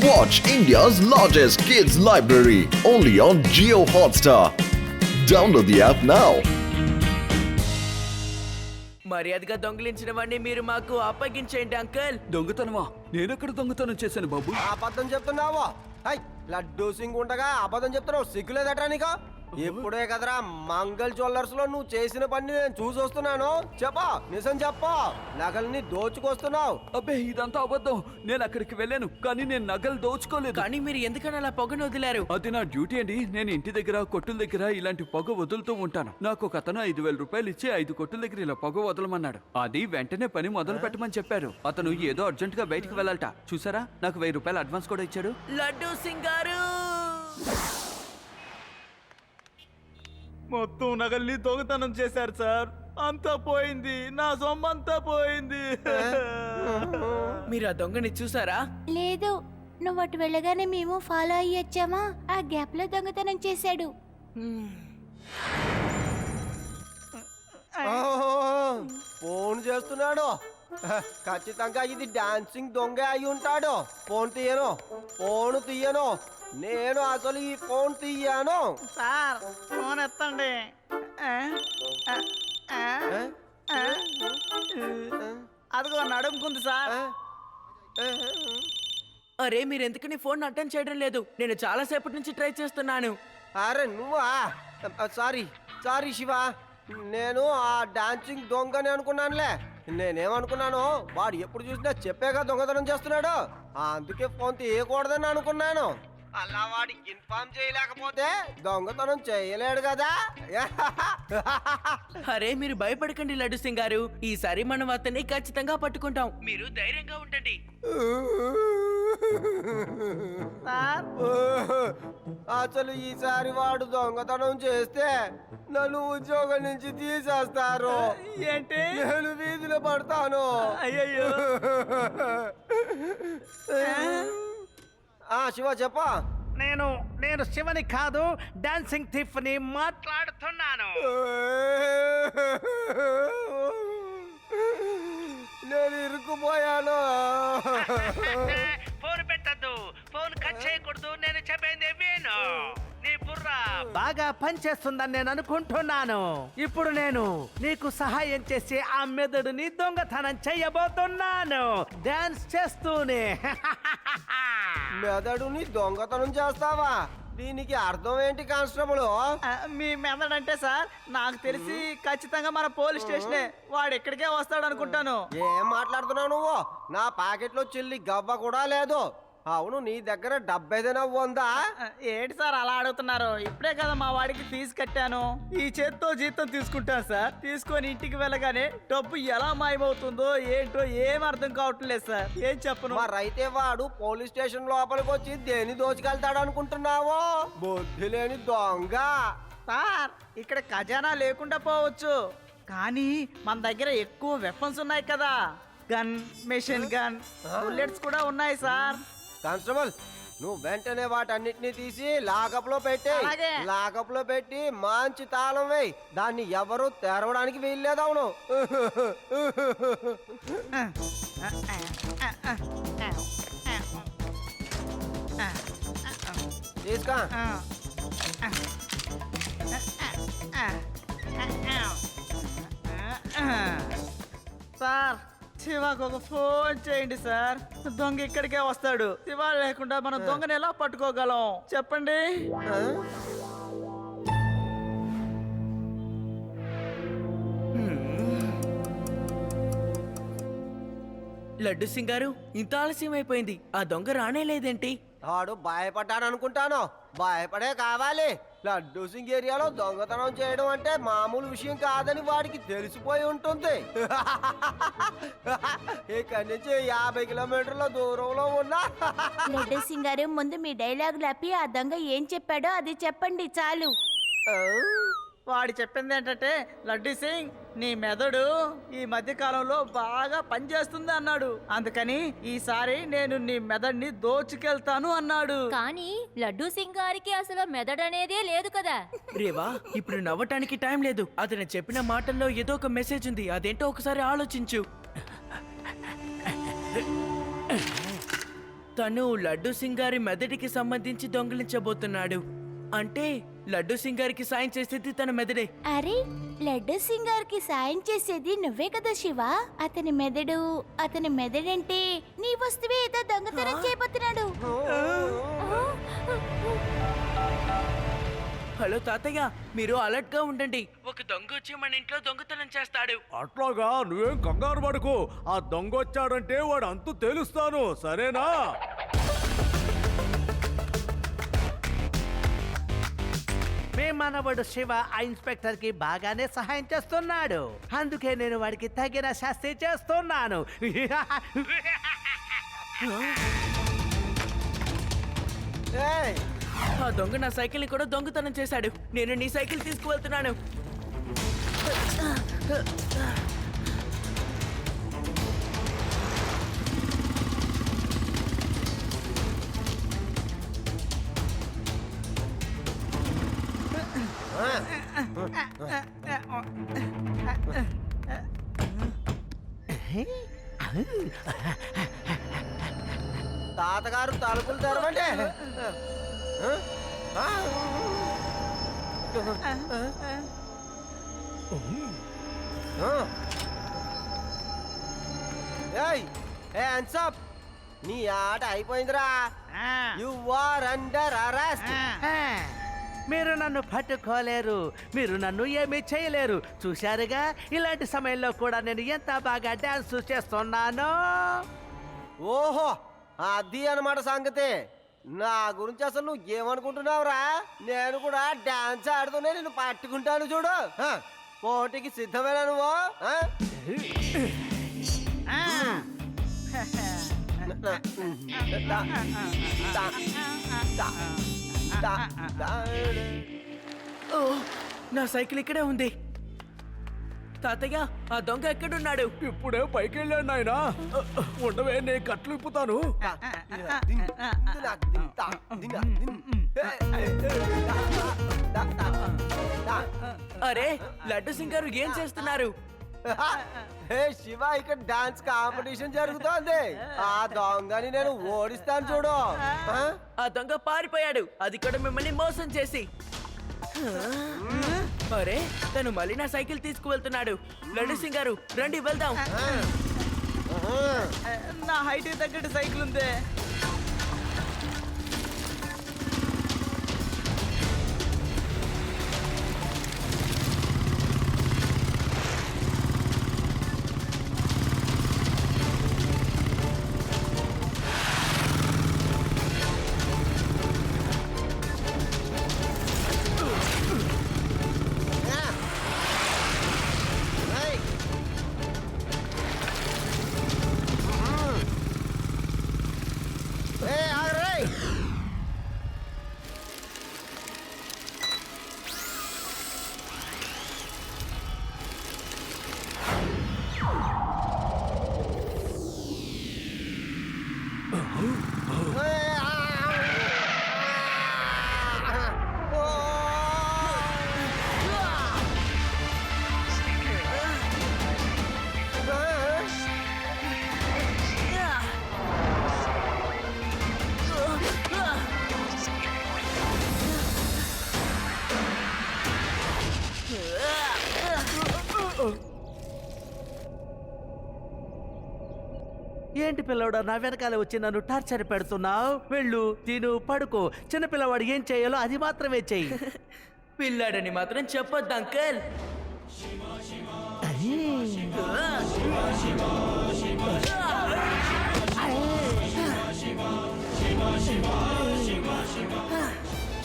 Watch India's largest kids library only on Jio Hotstar. Download the app now. మర్యాదగా దొంగిలించిన వాడిని మీరు మాకు అప్పగించేయండి uncle. దొంగతనమా? నేనెక్కడ దొంగతనం చేశాను బాబు? అబద్ధం చెప్తున్నావా? లడ్డూ సింగ్ ఉండగా అబద్ధం చెప్తున్నావు, సిగ్గులేదట్రా నీకు? ఇప్పుడే కదరా మంగళ జ్యువెలర్స్ లో నువ్వు చేసిన పని నేను చూసొస్తున్నాను. చెప్పా, నిజం చెప్పా, నగల్ని దోచుకొస్తున్నావు. అబ్బే ఇదంతా అబద్ధం. నేను అక్కడికి వెళ్ళాను, కానీ నేను నగలు దోచుకోలేదు. కానీ మీరు ఎందుకని అలా పొగను వదిలారు? అది నా డ్యూటీ అండి. నేను ఇంటి దగ్గర కొట్టుల దగ్గర ఇలాంటి పొగ వదులుతూ ఉంటాను. నాకు ఒక అతను 5,000 రూపాయలు ఇచ్చి 5 కొట్టుల దగ్గర ఇలా పొగ వదలమన్నాడు. అది వెంటనే పని మొదలు పెట్టమని చెప్పారు. అతను ఏదో అర్జెంట్ గా బయటికి వెళ్ళాలట. చూసారా, నాకు 1000 రూపాయలు అడ్వాన్స్ కూడా ఇచ్చాడు. లడ్డూ సింగ్ గారు మొత్తం నగల్ని దొంగతనం చేశారు సార్. అంతా పోయింది, నా సొమ్మంతా పోయింది. మీరు ఆ దొంగని చూసారా? లేదు, నువ్వు అటు వెళ్ళగానే మేము ఫాలో అయ్యి వచ్చామా, ఆ గ్యాప్ లో దొంగతనం చేశాడు. ఫోన్ చేస్తున్నాడు. ఖచ్చితంగా ఇది డాన్సింగ్ దొంగ అయి ఉంటాడు. ఫోన్ తీయను, ఫోన్ తీయను, నేను అసలు ఈ ఫోన్ తీయను. సార్ ఫోన్ ఎత్తండి. అదిగో నడుముకుంది సార్. అరే మీరు ఎందుకని ఫోన్ అటెండ్ చేయడం లేదు? నేను చాలా సేపటి నుంచి ట్రై చేస్తున్నాను. అరే నువ్వా? సారీ సారీ శివ, నేను ఆ డాన్సింగ్ దొంగని అనుకున్నానులే. నేనేమనుకున్నాను, వాడు ఎప్పుడు చూసినా చెప్పేగా దొంగతనం చేస్తున్నాడు, అందుకే ఫోన్ తీయకూడదని అనుకున్నాను. అలా వాడికి ఇన్ఫార్మ్ చేయలేకపోతే దొంగతనం చేయలేడు కదా. అరే మీరు భయపడకండి లడ్డు సింగ్ గారు, ఈసారి మనం అతన్ని ఖచ్చితంగా పట్టుకుంటాం. మీరు ధైర్యంగా ఉండండి. అసలు ఈసారి వాడు దొంగతనం చేస్తే నన్ను ఉద్యోగం నుంచి తీసేస్తారు. ఏంటి? నేను వీధిలో పడతాను. అయ్యయ్యో. శివ చెప్పా. నేను శివని కాదు, డాన్సింగ్ థీఫ్ ని మాట్లాడుతున్నాను. నేను ఇరుక్కుపోయాను. ఫోన్ పెట్టద్దు, ఫోన్ కట్ చేయకూడదు. నేను చెప్పేది విను. నీ బుర్ర బాగా పనిచేస్తుందని నేను అనుకుంటున్నాను. ఇప్పుడు నేను నీకు సహాయం చేసి ఆ మెదడుని దొంగతనం చెయ్యబోతున్నాను, డాన్స్ చేస్తూనే. మెదడుని దొంగతనం చేస్తావా? దీనికి అర్థం ఏంటి కానిస్టేబుల్? మీ మెదడు అంటే సార్, నాకు తెలిసి ఖచ్చితంగా మన పోలీస్ స్టేషనే. వాడు ఎక్కడికే వస్తాడు అనుకుంటాను. ఏం మాట్లాడుతున్నావు నువ్వు? నా ప్యాకెట్లో చిల్లి గవ్వ కూడా లేదు. అవును, నీ దగ్గర డబ్బు ఏదైనా ఉందా? ఏంటి సార్ అలా అడుగుతున్నారు? ఇప్పుడే కదా మా వాడికి ఫీజు కట్టాను. ఈ చేత్తో జీతం తీసుకుంటాను సార్. తీసుకొని ఇంటికి వెళ్ళగానే డబ్బు ఎలా మాయమవుతుందో ఏంటో ఏం అర్థం కావట్లేదు సార్. ఏం చెప్పను. మరైతే వాడు పోలీస్ స్టేషన్ లోపలికి వచ్చి దేని దోచుకెళ్తాడు అనుకుంటున్నావో? బుద్ధి లేని దొంగ. సార్ ఇక్కడ ఖజానా లేకుండా పోవచ్చు, కానీ మన దగ్గర ఎక్కువ వెపన్స్ ఉన్నాయి కదా. గన్, మెషిన్ గన్, బుల్లెట్స్ కూడా ఉన్నాయి సార్. కానిస్టేబుల్, నువ్వు వెంటనే వాటన్నిటిని తీసి లాకప్ లో పెట్టి, అలాగే. లాకప్ లో పెట్టి మంచి తాళం వేయి. దాన్ని ఎవరు తెరవడానికి వీల్లేదు. అవును. తీసుకో. సార్ శివాకు ఒక ఫోన్ చేయండి సార్. దొంగ ఇక్కడికే వస్తాడు. శివ లేకుండా మనం దొంగని ఎలా పట్టుకోగలం చెప్పండి. లడ్డు సింగ్ గారు ఇంత ఆలస్యం అయిపోయింది, ఆ దొంగ రానే లేదేంటి? వాడు భయపడ్డాడు అనుకుంటాను. భయపడే కావాలి. లడ్డూ సింగ్ ఏరియాలో దొంగతనం చేయడం అంటే మామూలు విషయం కాదని వాడికి తెలిసిపోయి ఉంటుంది. ఇక్కడి నుంచి 50 కిలోమీటర్ల దూరంలో ఉన్నా. లడ్డు సింగ్ గారు, ముందు మీ డైలాగ్ లాపి ఆ దొంగ ఏం చెప్పాడో అది చెప్పండి చాలు. వాడు చెప్పింది ఏంటంటే, లడ్డూ సింగ్ నీ మెదడు ఈ మధ్య కాలంలో బాగా పనిచేస్తుంది అన్నాడు. అందుకని ఈసారి నేను నీ మెదడుని దోచుకెళ్తాను అన్నాడు. కానీ లడ్డూ సింగ్ గారికి అసలు మెదడనేదే లేదు కదా. రేవా, ఇప్పుడు నవ్వటానికి టైం లేదు. అతను చెప్పిన మాటల్లో ఏదో ఒక మెసేజ్ ఉంది. అదేంటో ఒకసారి ఆలోచించు. తను లడ్డు సింగారి మెదడికి సంబంధించి దొంగిలించబోతున్నాడు. అంటే లడ్డు సింగారికి సాయం చేసేది తన మెదడే. అరే లడ్డు సింగార్కి సాయం చేసేది నువ్వే కదా శివ. అతని మెదడంటే నీ వస్తువే ఏదో దొంగతనం చేయబోతున్నాడు. హలో తాతయ్య, మీరు అలర్ట్ గా ఉండండి. ఒక దొంగ వచ్చి మన ఇంట్లో దొంగతనం చేస్తాడు. అట్లాగా నువ్వేం కంగారు పడుకో. ఆ దొంగ వచ్చాడంటే వాడు అంతు తేలుస్తాను, సరేనా? మీ మనవడు శివ ఆ ఇన్స్పెక్టర్ కి బాగానే సహాయం చేస్తున్నాడు. అందుకే నేను వాడికి తగిన శాస్తి చేస్తున్నాను. ఏయ్, ఆ దొంగ నా సైకిల్ ని కూడా దొంగతనం చేశాడు. నేను నీ సైకిల్ తీసుకువెళ్తున్నాను. తాతగారు తలుపులు తెరవండి. ఏయ్, హ్యాండ్సప్, నీ ఆట అయిపోయిందిరా. You are under arrest. మీరు నన్ను పట్టుకోలేరు, మీరు నన్ను ఏమీ చేయలేరు. చూశారుగా, ఇలాంటి సమయంలో కూడా నేను ఎంత బాగా డాన్స్ చేస్తున్నాను. ఓహో, అది అన్నమాట సంగతి. నా గురించి అసలు నువ్వు ఏమనుకుంటున్నావురా? నేను కూడా డాన్స్ ఆడుతూనే నిన్ను పట్టుకుంటాను చూడు. పోటీకి సిద్ధమేనా నువ్వు? ఓ, నా సైకిల్ ఇక్కడే ఉంది. తాతయ్య, ఆ దొంగ ఎక్కడున్నాడు? ఇప్పుడే పైకి వెళ్ళాడు నాయనా. ఉండవే, నేను కట్లు ఇప్పుతాను. అరే లడ్డు సింగ్ గారు ఏం చేస్తున్నారు? హే శివ, ఇక్కడ డాన్స్ కాంపిటీషన్ జరుగుతోంది. ఆ దొంగని నేను ఓడిస్తాను చూడు. ఆ దొంగ పారిపోయాడు, అది కూడా మిమ్మల్ని మోసం చేసి. అరే తను మళ్ళీ నా సైకిల్ తీసుకువెళ్తున్నాడు. లడ్డు సింగ్ గారు రండి వెళ్దాం. నా హైట్ తగ్గట్టు సైకిల్ ఉందే. ఏంటి పిల్లవాడు నా వెనకాల వచ్చి నన్ను టార్చర్ పెడుతున్నావు? వెళ్ళు, తిను, పడుకో. చిన్న పిల్లవాడు ఏం చేయాలో అది మాత్రమే చెయ్యి. పిల్లాడని మాత్రం చెప్పొద్దు అంకల్.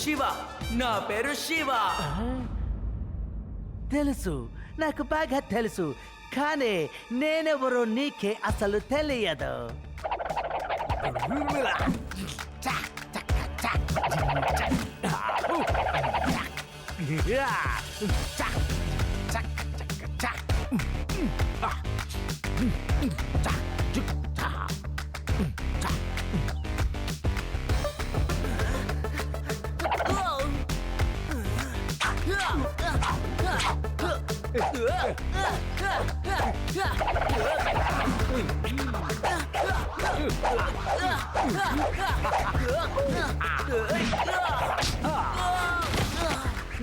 శివ, నా పేరు శివ. తెలుసు, నాకు బాగా తెలుసు. కానీ నేనెవరో నీకే అసలు తెలియదు.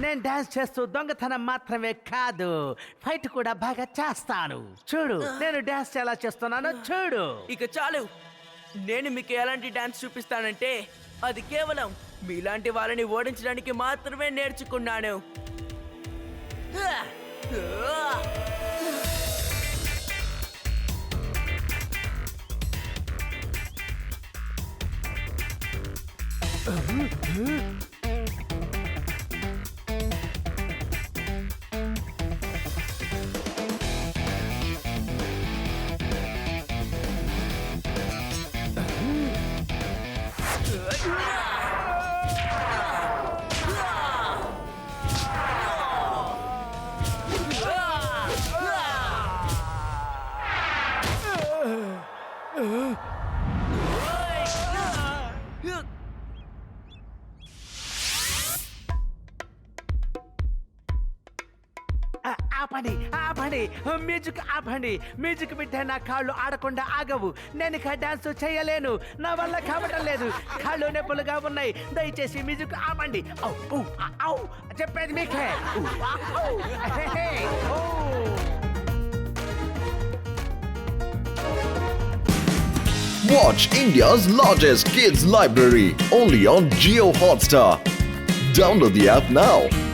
నేను డాన్స్ చేస్తూ దొంగతనం మాత్రమే కాదు ఫైట్ కూడా బాగా చేస్తాను. చూడు నేను డాన్స్ ఎలా చేస్తున్నానో చూడు. ఇక చాలు. నేను మీకు ఎలాంటి డాన్స్ చూపిస్తానంటే అది కేవలం మీలాంటి వాళ్ళని ఓడించడానికి మాత్రమే నేర్చుకున్నాను. ఆపండి ఆపండి, మ్యూజిక్ ఆపండి. మ్యూజిక్ బిడ్డ నా కాళ్ళు ఆడకుండా ఆగవు. నేను ఇక డాన్స్ చేయలేను, నా వల్ల కావటం లేదు. కాళ్ళు నొప్పులుగా ఉన్నాయి. దయచేసి మ్యూజిక్ ఆపండి. ఔ, ఊ, ఔ, చెప్పేది మీకే. ఊ, ఔ, హే, హే, ఓ. Watch India's largest kids library only on Geo Hotstar. Download the app now.